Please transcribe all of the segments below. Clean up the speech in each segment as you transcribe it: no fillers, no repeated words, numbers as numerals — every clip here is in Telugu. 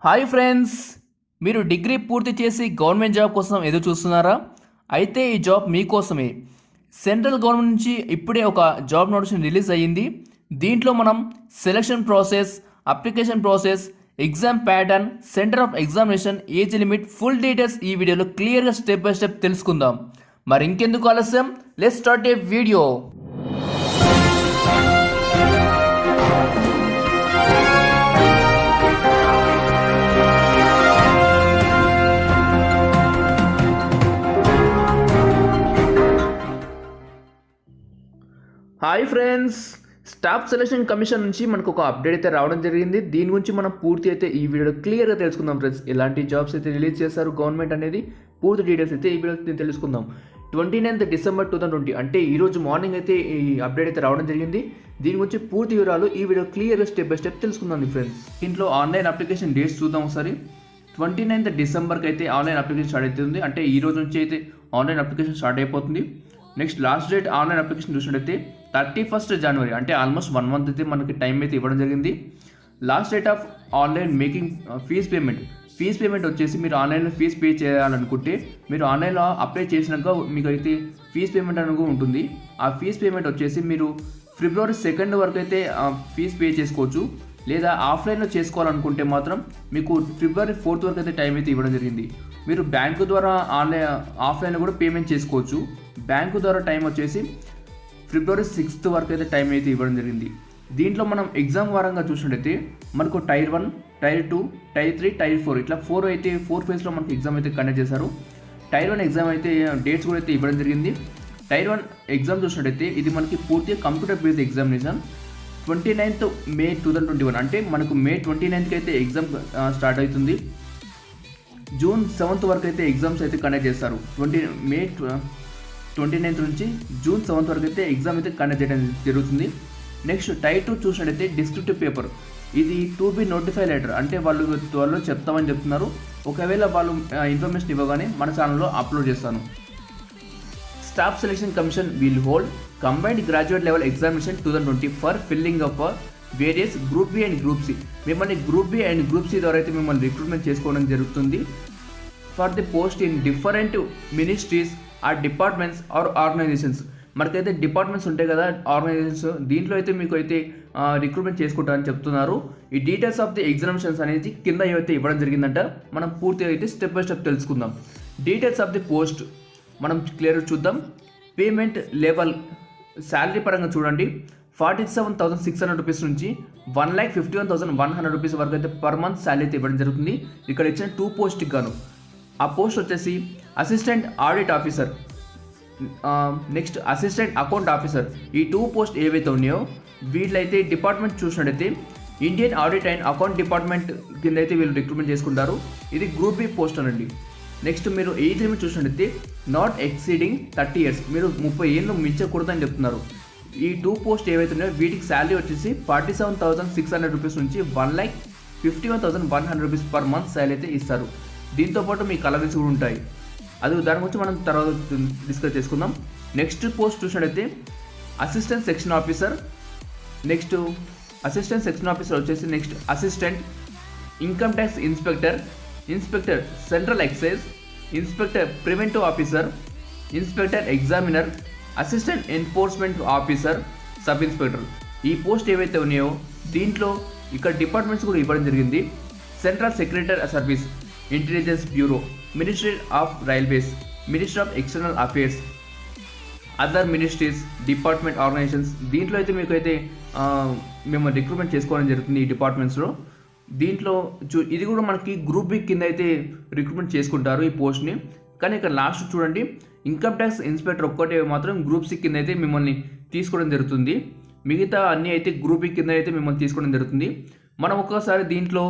హాయ్ ఫ్రెండ్స్, మీరు డిగ్రీ పూర్తి చేసి గవర్నమెంట్ జాబ్ కోసం ఎదురు చూస్తున్నారా? అయితే ఈ జాబ్ మీకోసమే. సెంట్రల్ గవర్నమెంట్ నుంచి ఇప్పుడే ఒక జాబ్ నోటిఫికేషన్ రిలీజ్ అయ్యింది. దీంట్లో మనం selection process, application process, exam pattern, centre of examination, age limit, full details ఈ వీడియోలో క్లియర్గా స్టెప్ బై స్టెప్ తెలుసుకుందాం. మరి ఇంకెందుకు ఆలస్యం, let's start A video. Hi friends, staff selection commission నుంచి మనకు ఒక అప్డేట్ అయితే రావడం జరిగింది. దీని గురించి మనం పూర్తి అయితే ఈ వీడియోలో క్లియర్గా తెలుసుకుందాం ఫ్రెండ్స్. ఎలాంటి జాబ్స్ అయితే రిలీజ్ చేశారు గవర్నమెంట్ అనేది పూర్తి డీటెయిల్స్ అయితే ఈ వీడియో తెలుసుకుందాం. 29th December 2020 అంటే ఈరోజు మార్నింగ్ అయితే ఈ అప్డేట్ అయితే రావడం జరిగింది. దీని గురించి పూర్తి వివరాలు ఈ వీడియో క్లియర్గా స్టెప్ బై స్టెప్ తెలుసుకుందాం ఫ్రెండ్స్. దీంట్లో ఆన్లైన్ అప్లికేషన్ డేట్స్ చూద్దాం ఒకసారి. 29th December అయితే ఆన్లైన్ అప్లికేషన్ స్టార్ట్ అవుతుంది. అంటే ఈ రోజు నుంచి అయితే ఆన్లైన్ అప్లికేషన్ స్టార్ట్ అయిపోతుంది. Next last date online application చూసినట్టయితే 31st January, అంటే ఆల్మోస్ట్ 1 month అయితే మనకి టైం అయితే ఇవ్వడం జరిగింది. Last date of online making fees payment వచ్చేసి మీరు ఆన్లైన్లో ఫీజ్ పే చేయాలనుకుంటే మీరు ఆన్లైన్లో అప్లై చేసినాక మీకు అయితే ఫీజ్ పేమెంట్ అనేది ఉంటుంది. ఆ ఫీజ్ పేమెంట్ వచ్చేసి మీరు February 2nd వరకు అయితే ఫీజ్ పే చేసుకోవచ్చు. లేదా ఆఫ్లైన్లో చేసుకోవాలనుకుంటే మాత్రం మీకు February 4th వరకు అయితే టైం అయితే ఇవ్వడం జరిగింది. మీరు బ్యాంకు ద్వారా ఆఫ్లైన్లో కూడా పేమెంట్ చేసుకోవచ్చు. బ్యాంకు ద్వారా టైం వచ్చేసి February 6th వరకు అయితే టైం అయితే ఇవ్వడం జరిగింది. దీంట్లో మనం ఎగ్జామ్ వారంగా చూసినట్టయితే మనకు Tier 1, Tier 2, Tier 3, Tier 4 ఇట్లా 4 ఫేజ్లో మనకు ఎగ్జామ్ అయితే కండక్ట్ చేశారు. Tier 1 ఎగ్జామ్ అయితే డేట్స్ కూడా అయితే ఇవ్వడం జరిగింది. Tier 1 ఎగ్జామ్ చూసినట్టయితే ఇది మనకి పూర్తిగా computer based examination. 29th May 2021 అంటే మనకు May 29th అయితే ఎగ్జామ్ స్టార్ట్ అవుతుంది. June 7th వరకు అయితే ఎగ్జామ్స్ అయితే కండక్ట్ చేస్తారు. May 29th నుంచి June 7th వరకు అయితే ఎగ్జామ్ అయితే కండక్ట్ చేయడం జరుగుతుంది. నెక్స్ట్ Tier 2 చూసినట్టయితే డిస్క్రిప్టివ్ పేపర్. ఇది టు బి నోటిఫై లెటర్, అంటే వాళ్ళు త్వరలో చెప్తామని చెప్తున్నారు. ఒకవేళ వాళ్ళు ఇన్ఫర్మేషన్ ఇవ్వగానే మన ఛానల్లో అప్లోడ్ చేస్తాను. Staff selection commission will hold combined graduate level examination 2020 for filling of various group B and group C. మిమ్మల్ని group B and group C ద్వారా అయితే మిమ్మల్ని రిక్రూట్మెంట్ చేసుకోవడం జరుగుతుంది. For the post in different ministries or departments or organisations. మనకైతే డిపార్ట్మెంట్స్ ఉంటాయి కదా, ఆర్గనైజేషన్స్, దీంట్లో అయితే మీకు అయితే రిక్రూట్మెంట్ చేసుకుంటారని చెప్తున్నారు. ఈ డీటెయిల్స్ ఆఫ్ ది ఎగ్జామినేషన్స్ అనేది కింద ఏవైతే ఇవ్వడం జరిగిందంట. మనం పూర్తిగా అయితే స్టెప్ బై స్టెప్ తెలుసుకుందాం. డీటెయిల్స్ ఆఫ్ ది పోస్ట్ మనం క్లియర్గా చూద్దాం. పేమెంట్ లెవెల్ శాలరీ పరంగా చూడండి, 47,600 రూపీస్ నుంచి 1,51,100 రూపీస్ వరకు అయితే పర్ మంత్ శాలరీ అయితే ఇవ్వడం జరుగుతుంది. ఇక్కడ ఇచ్చిన 2 పోస్ట్కి గాను. ఆ పోస్ట్ వచ్చేసి assistant audit officer, next assistant account officer. ఈ 2 పోస్ట్ ఏవైతే ఉన్నాయో వీళ్ళైతే డిపార్ట్మెంట్ చూసినట్టయితే Indian audit and account department కింద అయితే వీళ్ళు రిక్రూట్మెంట్ చేసుకుంటారు. ఇది గ్రూప్ బి పోస్ట్ అనండి. నెక్స్ట్ మీరు ఏజ్ లిమిట్ చూసినట్టయితే నాట్ ఎక్సీడింగ్ 30 years, మీరు 30 ఏళ్ళు మించకూడదని చెప్తున్నారు. ఈ 2 పోస్ట్ ఏవైతే ఉన్నాయో వీటికి శాలరీ వచ్చేసి 47,600 రూపీస్ నుంచి 1,51,100 రూపీస్ పర్ మంత్ శాలరీ అయితే ఇస్తారు. దీంతోపాటు మీకు అలవెన్స్ కూడా ఉంటాయి. అది దాని గురించి మనం తర్వాత డిస్కస్ చేసుకుందాం. నెక్స్ట్ పోస్ట్ చూసినట్టయితే assistant section officer. Next assistant section officer వచ్చేసి next assistant income tax inspector, inspector central excise, inspector preventive officer, inspector examiner, assistant enforcement officer, sub inspector. ఈ పోస్ట్ ఏవైతే ఉన్నాయో దీంట్లో ఇక్కడ డిపార్ట్మెంట్స్ కూడా ఇవ్వడం జరిగింది. Central secretary service, intelligence bureau, ministry of railways, ministry of external affairs, other ministries, department organisations. దీంట్లో అయితే మీకు అయితే మేము రిక్రూట్మెంట్ చేసుకోవడం జరుగుతుంది ఈ డిపార్ట్మెంట్స్లో. దీంట్లో ఇది కూడా మనకి గ్రూప్ బి కింద అయితే రిక్రూట్మెంట్ చేసుకుంటారు ఈ పోస్ట్ని. కానీ ఇక్కడ లాస్ట్ చూడండి, ఇన్కమ్ ట్యాక్స్ ఇన్స్పెక్టర్ ఒక్కటే మాత్రం గ్రూప్ సి కింద అయితే మిమ్మల్ని తీసుకోవడం జరుగుతుంది. మిగతా అన్నీ అయితే గ్రూప్ బి కింద అయితే మిమ్మల్ని తీసుకోవడం జరుగుతుంది. మనం ఒక్కసారి దీంట్లో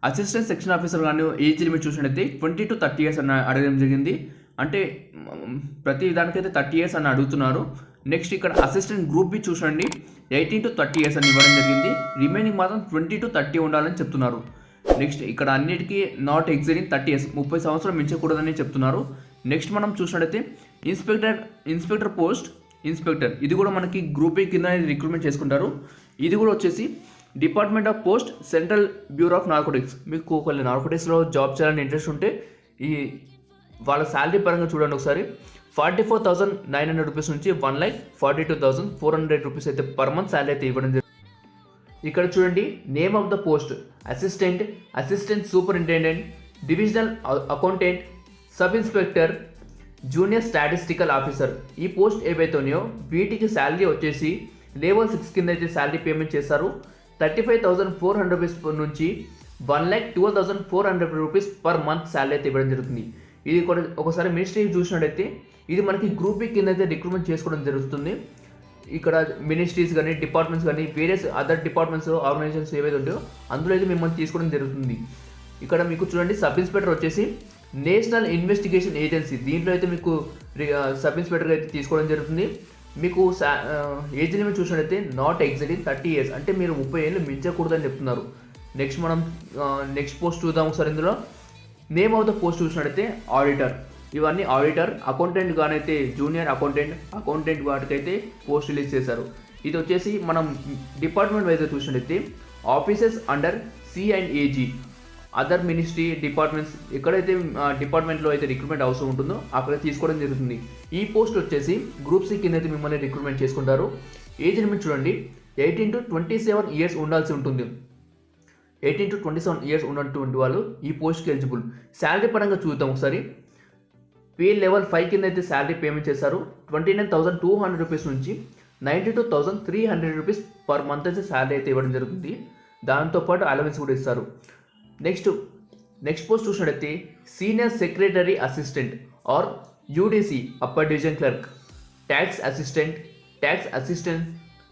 అసిస్టెంట్ సెక్షన్ ఆఫీసర్ కానీ ఏజ్ లిమిట్ చూసినట్టయితే 20 to 30 years అని అడగడం జరిగింది. అంటే ప్రతి దానికైతే 30 years అని అడుగుతున్నారు. నెక్స్ట్ ఇక్కడ assistant group B చూసండి 18 to 30 years అని ఇవ్వడం జరిగింది. రిమైనింగ్ మాత్రం 20 to 30 ఉండాలని చెప్తున్నారు. నెక్స్ట్ ఇక్కడ అన్నిటికీ నాట్ ఎక్సీడింగ్ 30 years, 30 సంవత్సరాలు మించకూడదని చెప్తున్నారు. నెక్స్ట్ మనం చూసినట్టయితే ఇన్స్పెక్టర్ పోస్ట్ ఇన్స్పెక్టర్, ఇది కూడా మనకి గ్రూప్ బి కింద రిక్రూట్మెంట్ చేసుకుంటారు. ఇది కూడా వచ్చేసి department of post central bureau of narcotics. మీకు ఒకవేళ నార్కోటిక్స్లో జాబ్ చేయాలని ఇంట్రెస్ట్ ఉంటే ఈ వాళ్ళ శాలరీ పరంగా చూడండి ఒకసారి. 44,900 రూపీస్ నుంచి 1,42,400 రూపీస్ అయితే పర్ మంత్ శాలరీ అయితే ఇవ్వడం జరుగుతుంది. ఇక్కడ చూడండి, name of the post assistant, assistant superintendent, divisional accountant, sub inspector, junior statistical officer. ఈ పోస్ట్ ఏవైతే ఉన్నాయో వీటికి శాలరీ వచ్చేసి లెవెల్ 6 కింద అయితే శాలరీ పేమెంట్ చేస్తారు. 35,400 రూపీస్ నుంచి 1,12,400 రూపీస్ పర్ మంత్ శాలరీ అయితే ఇవ్వడం జరుగుతుంది. ఇది కూడా ఒకసారి మినిస్ట్రీ చూసినట్టయితే ఇది మనకి గ్రూప్ బి కింద అయితే రిక్రూట్మెంట్ చేసుకోవడం జరుగుతుంది. ఇక్కడ మినిస్ట్రీస్ కానీ డిపార్ట్మెంట్స్ కానీ వేరియస్ అదర్ డిపార్ట్మెంట్స్ ఆర్గనైజేషన్స్ ఏవైతే ఉంటాయో అందులో అయితే మిమ్మల్ని తీసుకోవడం జరుగుతుంది. ఇక్కడ మీకు చూడండి, సబ్ ఇన్స్పెక్టర్ వచ్చేసి నేషనల్ ఇన్వెస్టిగేషన్ ఏజెన్సీ, దీంట్లో అయితే మీకు సబ్ ఇన్స్పెక్టర్ అయితే తీసుకోవడం జరుగుతుంది. మీకు ఏజ్ లిమిట్ చూసినట్టయితే నాట్ ఎగ్జిటింగ్ 30 years, అంటే మీరు 30 ఏళ్ళు మించకూడదని చెప్తున్నారు. నెక్స్ట్ మనం నెక్స్ట్ పోస్ట్ చూద్దాం ఒకసారి. ఇందులో నేమ్ ఆఫ్ ద పోస్ట్ చూసినట్టయితే ఆడిటర్. ఇవన్నీ ఆడిటర్, అకౌంటెంట్ గానైతే జూనియర్ అకౌంటెంట్ వాటికైతే పోస్ట్ రిలీజ్ చేశారు. ఇది వచ్చేసి మనం డిపార్ట్మెంట్ వైజ్గా చూసినట్టయితే offices under C&AG, other ministry departments, ఎక్కడైతే డిపార్ట్మెంట్లో అయితే రిక్రూట్మెంట్ అవసరం ఉంటుందో అక్కడ తీసుకోవడం జరుగుతుంది. ఈ పోస్ట్ వచ్చేసి గ్రూప్ సి కింద అయితే మిమ్మల్ని రిక్రూట్మెంట్ చేసుకుంటారు. ఏజ్ లిమిట్ చూడండి, 18 to 27 years ఉండాల్సి ఉంటుంది. 18 to 27 years ఉన్నటువంటి వాళ్ళు ఈ పోస్ట్కి ఎలిజిబుల్. శాలరీ పరంగా చూద్దాం ఒకసారి. పే లెవెల్ 5 కింద అయితే శాలరీ పేమెంట్ చేశారు. 29,200 రూపీస్ నుంచి 92,300 రూపీస్ పర్ మంత్ అయితే శాలరీ అయితే ఇవ్వడం జరుగుతుంది. దాంతోపాటు అలవెన్స్ కూడా ఇస్తారు. నెక్స్ట్ పోస్ట్ చూసినట్టయితే senior secretary assistant are UDC upper division clerk, tax assistant,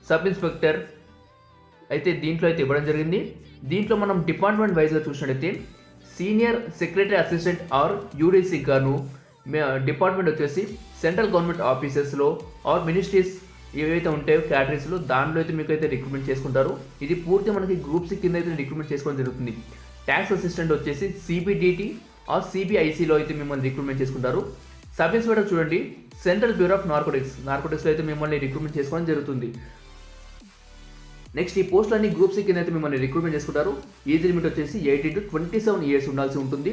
sub inspector అయితే దీంట్లో అయితే ఇవ్వడం జరిగింది. దీంట్లో మనం డిపార్ట్మెంట్ వైజ్గా చూసినట్టయితే senior secretary assistant are UDC గాను డిపార్ట్మెంట్ వచ్చేసి సెంట్రల్ గవర్నమెంట్ ఆఫీసెస్లో ఆర్ మినిస్ట్రీస్ ఏవైతే ఉంటాయో క్యాటరీస్లో దాంట్లో అయితే మీకు అయితే రిక్రూట్మెంట్ చేసుకుంటారు. ఇది పూర్తి మనకి గ్రూప్ సి కింద అయితే రిక్రూట్మెంట్ చేసుకోవడం జరుగుతుంది. ట్యాక్స్ అసిస్టెంట్ వచ్చేసి CBDT ఆర్ CBICలో అయితే మిమ్మల్ని రిక్రూట్మెంట్ చేసుకుంటారు. సబ్ ఇన్స్పెక్టర్ చూడండి, సెంట్రల్ బ్యూరో ఆఫ్ నార్కోటిక్స్లో అయితే మిమ్మల్ని రిక్రూట్మెంట్ చేసుకోవడం జరుగుతుంది. నెక్స్ట్ ఈ పోస్టులు అన్ని గ్రూప్ సి కింద అయితే మిమ్మల్ని రిక్రూట్మెంట్ చేసుకుంటారు. ఏజ్ లిమిట్ వచ్చేసి 18 to 27 years ఉండాల్సి ఉంటుంది.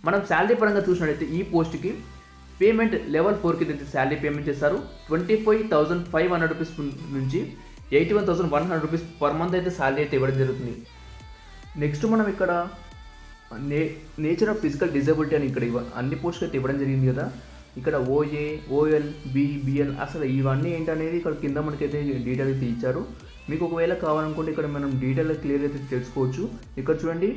మనం శాలరీ పరంగా చూసినట్టయితే ఈ పోస్ట్కి పేమెంట్ లెవెల్ 4 కింద అయితే శాలరీ పేమెంట్ చేస్తారు. 25,500 రూపీస్ నుంచి 81,100 రూపీస్ పర్ మంత్ అయితే శాలరీ అయితే ఇవ్వడం జరుగుతుంది. నెక్స్ట్ మనం ఇక్కడ నేచర్ ఆఫ్ ఫిజికల్ డిజబిలిటీ అని ఇక్కడ అన్ని పోస్టులు అయితే ఇవ్వడం జరిగింది కదా. ఇక్కడ OA, OL, BL అసలు ఇవన్నీ ఏంటనేది ఇక్కడ కింద మనకైతే డీటెయిల్ అయితే ఇచ్చారు. మీకు ఒకవేళ కావాలనుకుంటే ఇక్కడ మనం డీటెయిల్ క్లియర్ అయితే తెలుసుకోవచ్చు. ఇక్కడ చూడండి,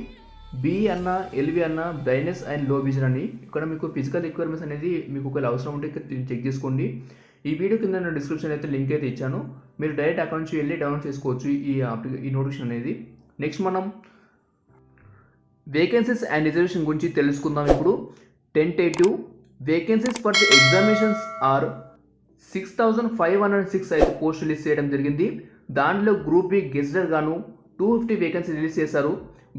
B అన్న LV అన్న బ్లైండ్నెస్ అండ్ లో విజన్ అని ఇక్కడ మీకు ఫిజికల్ రిక్వైర్మెంట్స్ అనేది మీకు ఒకవేళ అవసరం ఉంటే ఇక్కడ చెక్ చేసుకోండి. ఈ వీడియో కింద నేను డిస్క్రిప్షన్ అయితే లింక్ అయితే ఇచ్చాను. మీరు డైరెక్ట్ అకౌంట్ నుంచి వెళ్ళి డౌన్లోడ్ చేసుకోవచ్చు ఈ నోటిఫికేషన్ అనేది. నెక్స్ట్ మనం వేకెన్సీస్ అండ్ రిజర్వేషన్ గురించి తెలుసుకుందాం. ఇప్పుడు tentative vacancies for the examinations are 6,506 అయితే పోస్ట్ రిలీజ్ చేయడం జరిగింది. దాంట్లో గ్రూప్ బి గెస్టెడ్ గాను 250 వేకెన్సీ రిలీజ్ చేశారు.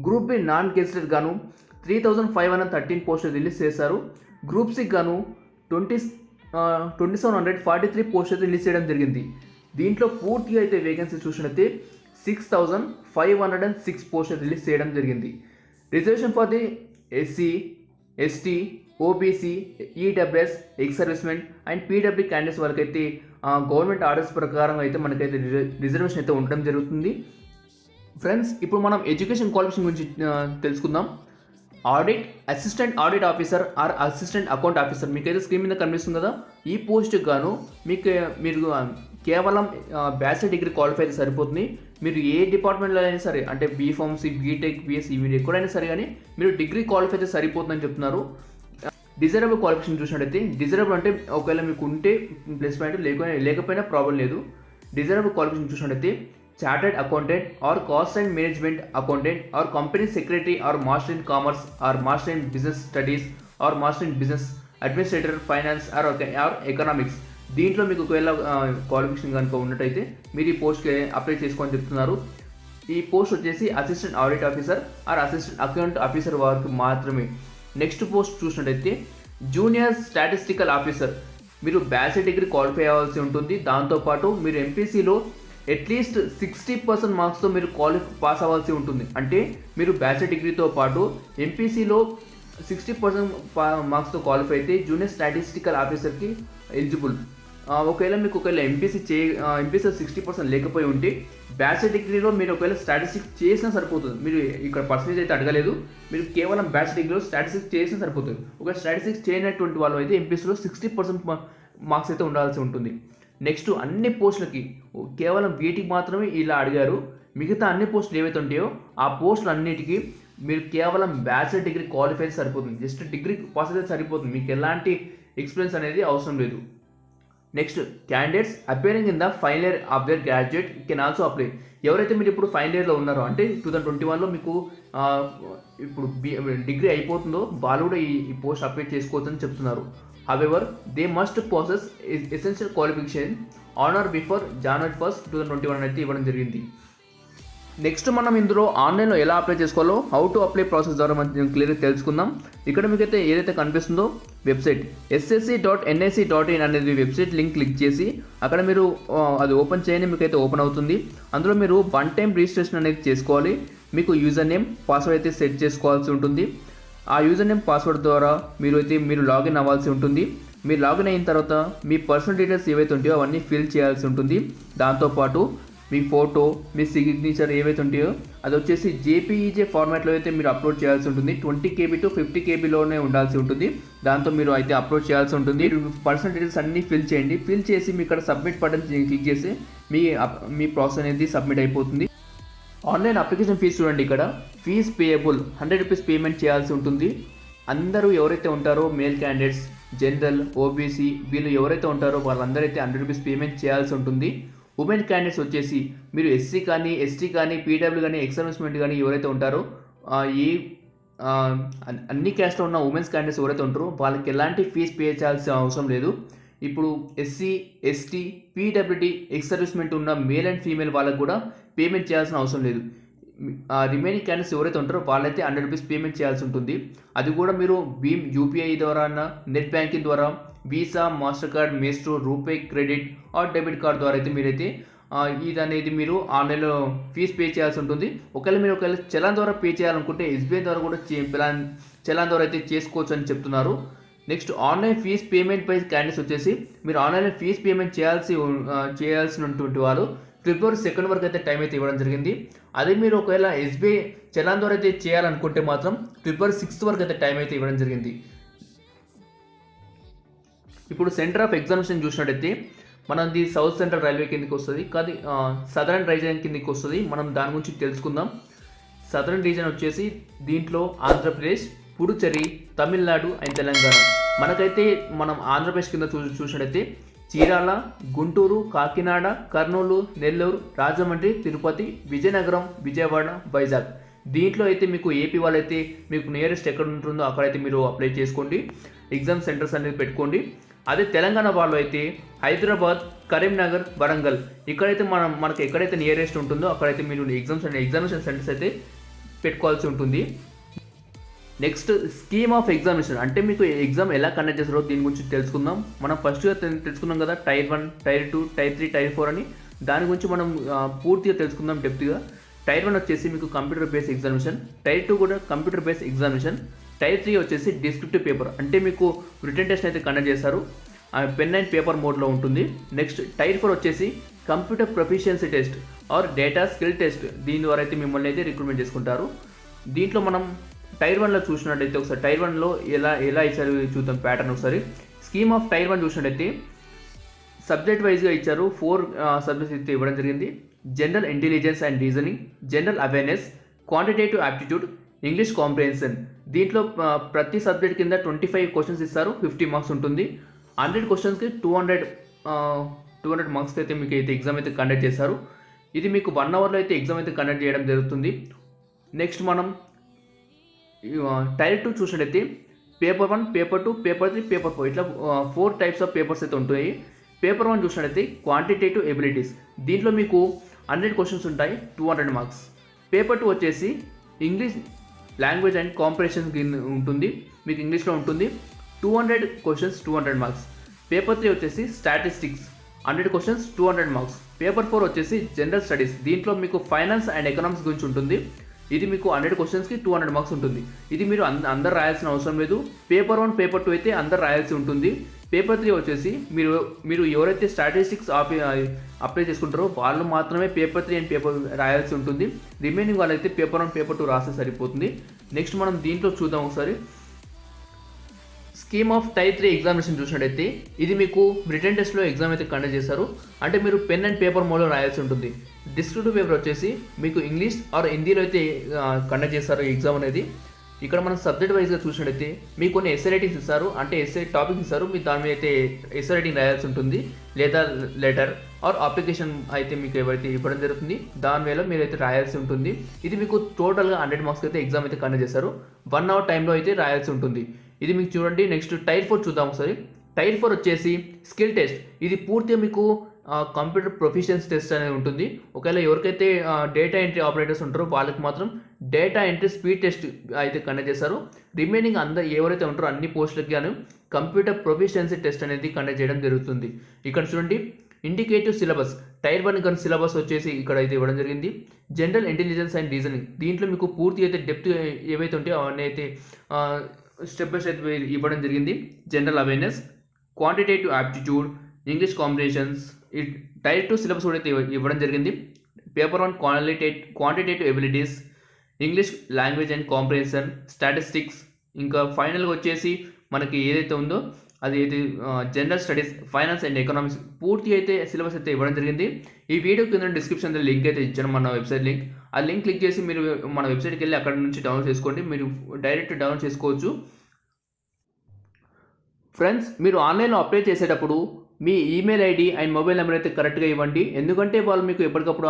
గ్రూప్ బి నాన్ గెస్టెడ్ గాను 3,513 పోస్టులు రిలీజ్ చేశారు. గ్రూప్ సి గాను 2,743 పోస్టులు రిలీజ్ చేయడం జరిగింది. దీంట్లో పూర్తిగా అయితే వేకెన్సీ చూసినట్లయితే 6,506 పోస్టులు రిలీజ్ చేయడం జరిగింది. Reservation for the SC, ST, OBC, EWS, ex servicemen and PW candidates వరకైతే గవర్నమెంట్ ఆర్డర్స్ ప్రకారం అయితే మనకైతే రిజర్వేషన్ అయితే ఉండడం జరుగుతుంది. ఫ్రెండ్స్, ఇప్పుడు మనం ఎడ్యుకేషన్ క్వాలిఫికేషన్ గురించి తెలుసుకుందాం. Assistant audit officer or assistant account officer మీకైతే స్క్రీన్ మీద కనిపిస్తుంది కదా. ఈ పోస్ట్కి గాను మీరు కేవలం బ్యాచిలర్ డిగ్రీ క్వాలిఫై అయితే సరిపోతుంది. మీరు ఏ డిపార్ట్మెంట్లో అయినా సరే, అంటే BPharmacy, BTech, BSc మీరు ఎక్కడైనా సరే కానీ మీరు డిగ్రీ క్వాలిఫై అయితే సరిపోతుందని చెప్తున్నారు. డిజైరబుల్ క్వాలిఫికేషన్ చూసినట్టయితే, డిజైరబుల్ అంటే ఒకవేళ మీకు ఉంటే ప్లస్ పాయింట్, లేకపోయినా ప్రాబ్లం లేదు. డిజైరబుల్ క్వాలిఫికేషన్ చూసినట్టయితే chartered accountant or cost and management accountant or company secretary or master in commerce or master in business studies or master in business administrator, finance or economics. దీంట్లో మీకు ఒకవేళ క్వాలిఫికేషన్ కనుక ఉన్నట్టయితే మీరు ఈ పోస్ట్కి అప్లై చేసుకోని చెప్తున్నారు. ఈ పోస్ట్ వచ్చేసి assistant audit officer or assistant account officer వారికి మాత్రమే. నెక్స్ట్ పోస్ట్ చూసినట్టయితే జూనియర్ స్టాటిస్టికల్ ఆఫీసర్. మీరు బ్యాచిలర్ డిగ్రీ క్వాలిఫై అవ్వాల్సి ఉంటుంది. దాంతోపాటు మీరు MPCలో అట్లీస్ట్ 60% మార్క్స్తో మీరు పాస్ అవ్వాల్సి ఉంటుంది. అంటే మీరు బ్యాచిలర్ డిగ్రీతో పాటు ఎంపీసీలో 60% మార్క్స్తో క్వాలిఫై అయితే జూనియర్ స్టాటిస్టికల్ ఆఫీసర్కి ఎలిజిబుల్. ఒకవేళ ఎంపీసీ 60% లేకపోయి ఉంటే బ్యాచిలర్ డిగ్రీలో మీరు ఒకవేళ స్టాటిస్టిక్స్ చేసినా సరిపోతుంది. మీరు ఇక్కడ పర్సంటేజ్ అయితే అడగలేదు, మీరు కేవలం బ్యాచిలర్ డిగ్రీలో స్టాటిస్టిక్స్ చేసినా సరిపోతుంది. ఒకవేళ స్టాటిస్టిక్స్ చేయనటువంటి వాళ్ళు అయితే ఎంపీసీలో 60% మార్క్స్ అయితే ఉండాల్సి ఉంటుంది. నెక్స్ట్ అన్ని పోస్టులకి కేవలం వీటికి మాత్రమే ఇలా అడిగారు. మిగతా అన్ని పోస్టులు ఏవైతే ఉంటాయో ఆ పోస్టులు అన్నిటికీ మీరు కేవలం బ్యాచిలర్ డిగ్రీ క్వాలిఫై అయితే సరిపోతుంది. జస్ట్ డిగ్రీ పాస్ అయితే సరిపోతుంది, మీకు ఎలాంటి ఎక్స్పీరియన్స్ అనేది అవసరం లేదు. Next candidates appearing in the final year of their graduate can also apply. ఎవరైతే మీరు ఇప్పుడు ఫైనల్ ఇయర్లో ఉన్నారో అంటే 2021లో మీకు ఇప్పుడు డిగ్రీ అయిపోతుందో వాళ్ళు కూడా ఈ పోస్ట్ అప్లై చేసుకోవచ్చు అని చెప్తున్నారు. However, they must possess essential qualification on or before January 1st, 2021 అయితే ఇవ్వడం జరిగింది. నెక్స్ట్ మనం ఇందులో ఆన్లైన్లో ఎలా అప్లై చేసుకోవాలో హౌ టు అప్లై ప్రాసెస్ ద్వారా మనం క్లియర్గా తెలుసుకుందాం. ఇక్కడ మీకైతే ఏదైతే కనిపిస్తుందో వెబ్సైట్ ssc.nic.in అనేది వెబ్సైట్ లింక్ క్లిక్ చేసి అక్కడ మీరు అది ఓపెన్ చేయండి, మీకైతే ఓపెన్ అవుతుంది. అందులో మీరు 1 టైం రిజిస్ట్రేషన్ అనేది చేసుకోవాలి. మీకు యూజర్ నేమ్ పాస్వర్డ్ అయితే సెట్ చేసుకోవాల్సి ఉంటుంది. ఆ యూజర్ నేమ్ పాస్వర్డ్ ద్వారా మీరు లాగిన్ అవ్వాల్సి ఉంటుంది. మీరు లాగిన్ అయిన తర్వాత మీ పర్సనల్ డీటెయిల్స్ ఏవైతే ఉంటాయో అవన్నీ ఫిల్ చేయాల్సి ఉంటుంది. దాంతోపాటు మీ ఫోటో, మీ సిగ్నేచర్ ఏవైతే ఉంటాయో అది వచ్చేసి జేపీఈజే ఫార్మాట్లో అయితే మీరు అప్లోడ్ చేయాల్సి ఉంటుంది. 20 KB to 50 KBలోనే ఉండాల్సి ఉంటుంది. దాంతో మీరు అయితే అప్లోడ్ చేయాల్సి ఉంటుంది. పర్సనల్ డీటెయిల్స్ అన్నీ ఫిల్ చేయండి. ఫిల్ చేసి మీ ఇక్కడ సబ్మిట్ బటన్ క్లిక్ చేసి మీ ప్రాసెస్ అనేది సబ్మిట్ అయిపోతుంది. ఆన్లైన్ అప్లికేషన్ ఫీజు చూడండి, ఇక్కడ ఫీజ్ పేయబుల్ 100 రూపీస్ పేమెంట్ చేయాల్సి ఉంటుంది. అందరూ ఎవరైతే ఉంటారో మేల్ క్యాండిడేట్స్, జనరల్, ఓబీసీ వీళ్ళు ఎవరైతే ఉంటారో వాళ్ళందరూ అయితే 100 రూపీస్ పేమెంట్ చేయాల్సి ఉంటుంది. ఉమెన్ క్యాండిడేట్స్ వచ్చేసి మీరు ఎస్సీ కానీ, ఎస్టీ కానీ, పీడబ్ల్యూ కానీ, ఎక్సర్విస్మెంట్ కానీ ఎవరైతే ఉంటారో అన్ని క్యాస్ట్లో ఉన్న ఉమెన్స్ క్యాండిడేట్స్ ఎవరైతే ఉంటారో వాళ్ళకి ఎలాంటి ఫీజు పే చేయాల్సిన అవసరం లేదు. ఇప్పుడు ఎస్సీ, ఎస్టీ, పీడబ్ల్యూడి, ఎక్సర్విస్మెంట్ ఉన్న మేల్ అండ్ ఫీమేల్ వాళ్ళకు కూడా పేమెంట్ చేయాల్సిన అవసరం లేదు. రిమైనింగ్ క్యాండిడేట్స్ ఎవరైతే ఉంటారో వాళ్ళైతే 100 రూపీస్ పేమెంట్ చేయాల్సి ఉంటుంది. అది కూడా మీరు భీమ్ యూపీఐ ద్వారా, నెట్ బ్యాంకింగ్ ద్వారా, visa, master card, maestro, RuPay, credit are debit card ద్వారా అయితే మీరైతే ఇది అనేది మీరు ఆన్లైన్లో ఫీజు పే చేయాల్సి ఉంటుంది. ఒకవేళ చలాన్ ద్వారా పే చేయాలనుకుంటే ఎస్బీఐ ద్వారా కూడా చలాన్ ద్వారా అయితే చేసుకోవచ్చు అని చెప్తున్నారు. నెక్స్ట్ ఆన్లైన్ ఫీజ్ పేమెంట్ పై క్యాండిడేట్స్ వచ్చేసి మీరు ఆన్లైన్లో ఫీజ్ పేమెంట్ చేయాల్సినటువంటి వాళ్ళు February 2 వరకు అయితే టైం అయితే ఇవ్వడం జరిగింది. అదే మీరు ఒకవేళ ఎస్బీఐ చలాన్ ద్వారా అయితే చేయాలనుకుంటే మాత్రం February 6 వరకు అయితే టైం అయితే ఇవ్వడం జరిగింది. ఇప్పుడు సెంటర్ ఆఫ్ ఎగ్జామినేషన్ చూసినట్టయితే మనది సౌత్ సెంట్రల్ రైల్వే కిందకి వస్తుంది, కానీ సదరన్ రీజన్ కిందకి వస్తుంది. మనం దాని గురించి తెలుసుకుందాం. సదరన్ రీజన్ వచ్చేసి దీంట్లో ఆంధ్రప్రదేశ్, పుడుచేరి, తమిళనాడు అండ్ తెలంగాణ. మనకైతే మనం ఆంధ్రప్రదేశ్ కింద చూసినట్టయితే చీరాల, గుంటూరు, కాకినాడ, కర్నూలు, నెల్లూరు, రాజమండ్రి, తిరుపతి, విజయనగరం, విజయవాడ, వైజాగ్. దీంట్లో అయితే మీకు ఏపీ వాళ్ళైతే మీకు నియరెస్ట్ ఎక్కడ ఉంటుందో అక్కడైతే మీరు అప్లై చేసుకోండి, ఎగ్జామ్ సెంటర్స్ అనేది పెట్టుకోండి. అదే తెలంగాణ వాళ్ళు అయితే హైదరాబాద్, కరీంనగర్, వరంగల్ ఇక్కడైతే మనకు ఎక్కడైతే నియరెస్ట్ ఉంటుందో అక్కడైతే మీరు ఎగ్జామినేషన్ సెంటర్స్ అయితే పెట్టుకోవాల్సి ఉంటుంది. నెక్స్ట్ స్కీమ్ ఆఫ్ ఎగ్జామినేషన్ అంటే మీకు ఎగ్జామ్ ఎలా కండక్ట్ చేస్తారో దీని గురించి తెలుసుకుందాం. మనం ఫస్ట్గా తెలుసుకున్నాం కదా టైర్ 1, టైర్ 2, టైర్ 3, టైర్ 4 అని. దాని గురించి మనం పూర్తిగా తెలుసుకుందాం డెప్త్గా. టైర్ 1 వచ్చేసి మీకు కంప్యూటర్ బేస్డ్ ఎగ్జామినేషన్, టైర్ 2 కూడా కంప్యూటర్ బేస్డ్ ఎగ్జామినేషన్, టైర్ 3 వచ్చేసి డిస్క్రిప్టివ్ పేపర్ అంటే మీకు రిటన్ టెస్ట్ అయితే కండక్ట్ చేస్తారు, పెన్ అండ్ పేపర్ మోడ్లో ఉంటుంది. నెక్స్ట్ టైర్ 4 వచ్చేసి computer proficiency test or data skill test. దీని ద్వారా అయితే మిమ్మల్ని అయితే రిక్రూట్మెంట్ చేసుకుంటారు. దీంట్లో మనం టైర్ 1లో చూసినట్టయితే ఒకసారి టైర్ 1లో ఎలా ఇచ్చారు చూద్దాం ప్యాటర్న్ ఒకసారి. స్కీమ్ ఆఫ్ టైర్ 1 చూసినట్టయితే సబ్జెక్ట్ వైజ్గా ఇచ్చారు. 4 సబ్జెక్ట్స్ అయితే ఇవ్వడం జరిగింది. General intelligence and reasoning, general awareness, quantitative aptitude, English comprehension. దీంట్లో ప్రతి సబ్జెక్ట్ కింద 25 క్వశ్చన్స్ ఇస్తారు, 50 మార్క్స్ ఉంటుంది. 100 క్వశ్చన్స్కి 200 మార్క్స్కి అయితే మీకు అయితే ఎగ్జామ్ అయితే కండక్ట్ చేస్తారు. ఇది మీకు 1 అవర్లో అయితే ఎగ్జామ్ అయితే కండక్ట్ చేయడం జరుగుతుంది. నెక్స్ట్ మనం టైర్ 2 చూసినట్టయితే పేపర్ 1, పేపర్ 2, పేపర్ 3, పేపర్ 4 ఇట్లా 4 టైప్స్ ఆఫ్ పేపర్స్ అయితే ఉంటాయి. పేపర్ 1 చూసినట్టయితే క్వాంటిటేటివ్ ఎబిలిటీస్. దీంట్లో మీకు 100 క్వశ్చన్స్ ఉంటాయి, 200 మార్క్స్. పేపర్ 2 వచ్చేసి ఇంగ్లీష్ లాంగ్వేజ్ అండ్ కాంప్రిహెన్షన్ ఉంటుంది, మీకు ఇంగ్లీష్లో ఉంటుంది, 200 క్వశ్చన్స్, 200 మార్క్స్. పేపర్ 3 వచ్చేసి స్టాటిస్టిక్స్, 100 క్వశ్చన్స్, 200 మార్క్స్. పేపర్ 4 వచ్చేసి జనరల్ స్టడీస్. దీంట్లో మీకు ఫైనాన్స్ అండ్ ఎకనామిక్స్ గురించి ఉంటుంది. ఇది మీకు 100 క్వశ్చన్స్కి 200 మార్క్స్ ఉంటుంది. ఇది మీరు అందరు రాయాల్సిన అవసరం లేదు. పేపర్ 1 పేపర్ 2 అయితే అందరు రాయాల్సి ఉంటుంది. పేపర్ 3 వచ్చేసి మీరు ఎవరైతే స్టాటిస్టిక్స్ అప్లై చేసుకుంటారో వాళ్ళు మాత్రమే పేపర్ 3 అండ్ పేపర్ రాయాల్సి ఉంటుంది. రిమైనింగ్ వాళ్ళైతే పేపర్ 1 పేపర్ 2 రాస్తే సరిపోతుంది. నెక్స్ట్ మనం దీంట్లో చూద్దాం ఒకసారి. స్కీమ్ ఆఫ్ టైప్ 3 ఎగ్జామినేషన్ చూసినట్టయితే ఇది మీకు రిటర్న్ టెస్ట్లో ఎగ్జామ్ అయితే కండక్ట్ చేస్తారు. అంటే మీరు పెన్ అండ్ పేపర్ మోడ్లో రాయాల్సి ఉంటుంది. డిస్క్రిప్టివ్ పేపర్ వచ్చేసి మీకు ఇంగ్లీష్ ఆర్ హిందీలో అయితే కండక్ట్ చేస్తారు ఈ ఎగ్జామ్ అనేది. ఇక్కడ మనం సబ్జెక్ట్ వైజ్గా చూసినట్టయితే మీకు కొన్ని ఎస్ఏ రైటింగ్స్ ఇస్తారు. అంటే ఎస్ఏ టాపిక్ ఇస్తారు, మీరు దాని మీద అయితే ఎస్ఏ రైటింగ్ రాయాల్సి ఉంటుంది. లేదా లెటర్ ఆర్ అప్లికేషన్ అయితే మీకు ఎవరైతే ఇవ్వడం జరుగుతుంది దాని వేళ మీరైతే రాయాల్సి ఉంటుంది. ఇది మీకు టోటల్గా 100 మార్క్స్ అయితే ఎగ్జామ్ అయితే కండక్ట్ చేస్తారు. 1 అవర్ టైంలో అయితే రాయాల్సి ఉంటుంది. ఇది మీకు చూడండి. నెక్స్ట్ టైర్ 4 చూద్దాం ఒకసారి. టైర్ 4 వచ్చేసి స్కిల్ టెస్ట్. ఇది పూర్తిగా మీకు కంప్యూటర్ ప్రొఫిషియన్సీ టెస్ట్ అనేది ఉంటుంది. ఒకవేళ ఎవరికైతే డేటా ఎంట్రీ ఆపరేటర్స్ ఉంటారో వాళ్ళకి మాత్రం డేటా ఎంట్రీ స్పీడ్ టెస్ట్ అయితే కండక్ట్ చేస్తారు. రిమైనింగ్ ఎవరైతే ఉంటారో అన్ని పోస్టులకి గాను కంప్యూటర్ ప్రొఫిషియన్సీ టెస్ట్ అనేది కండక్ట్ చేయడం జరుగుతుంది. ఇక్కడ చూడండి ఇండికేటివ్ సిలబస్. టైర్ 1 గన్ సిలబస్ వచ్చేసి ఇక్కడ అయితే ఇవ్వడం జరిగింది. General intelligence and reasoning. దీంట్లో మీకు పూర్తి అయితే డెప్త్ ఏవైతే ఉంటాయో అవన్నీ అయితే స్టెప్ బై స్టెప్ ఇవ్వడం జరిగింది. General awareness, quantitative aptitude, English combinations. ఈ టైర్ 2 సిలబస్ కూడా అయితే ఇవ్వడం జరిగింది. Paper 1 quantitative abilities, English language and comprehension, statistics. ఇంకా ఫైనల్గా వచ్చేసి మనకి ఏదైతే ఉందో అది అయితే general studies, finance and economics పూర్తి అయితే సిలబస్ అయితే ఇవ్వడం జరిగింది. ఈ వీడియో కింద డిస్క్రిప్షన్లో లింక్ అయితే ఇచ్చాను, మన వెబ్సైట్ లింక్. ఆ లింక్ క్లిక్ చేసి మీరు మన వెబ్సైట్కి వెళ్ళి అక్కడ నుంచి డౌన్లోడ్ చేసుకోండి. మీరు డైరెక్ట్ డౌన్లోడ్ చేసుకోవచ్చు. ఫ్రెండ్స్, మీరు ఆన్లైన్లో అప్లై చేసేటప్పుడు మీ email ID and mobile number అయితే కరెక్ట్గా ఇవ్వండి. ఎందుకంటే వాళ్ళు మీకు ఎప్పటికప్పుడు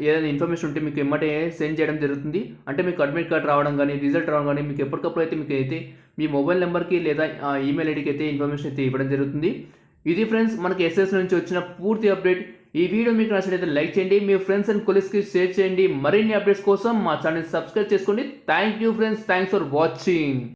ఏదైనా ఇన్ఫర్మేషన్ ఉంటే మీకు ఎమ్మటే సెండ్ చేయడం జరుగుతుంది. అంటే మీకు అడ్మిట్ కార్డ్ రావడం కానీ రిజల్ట్ రావడం కానీ మీకు ఎప్పటికప్పుడు అయితే మీకు అయితే మీ మొబైల్ నెంబర్కి లేదా ఈమెయిల్ ఐడికి అయితే ఇన్ఫర్మేషన్ అయితే ఇవ్వడం జరుగుతుంది. ఇది ఫ్రెండ్స్ మనకి ఎస్ఎస్ నుంచి వచ్చిన పూర్తి అప్డేట్. ఈ వీడియో మీకు నచ్చినట్లయితే లైక్ చేయండి, మీ ఫ్రెండ్స్ అండ్ కొలీగ్స్కి షేర్ చేయండి. మరిన్ని అప్డేట్స్ కోసం మా ఛానల్ సబ్స్క్రైబ్ చేసుకోండి. Thank you friends, thanks for watching.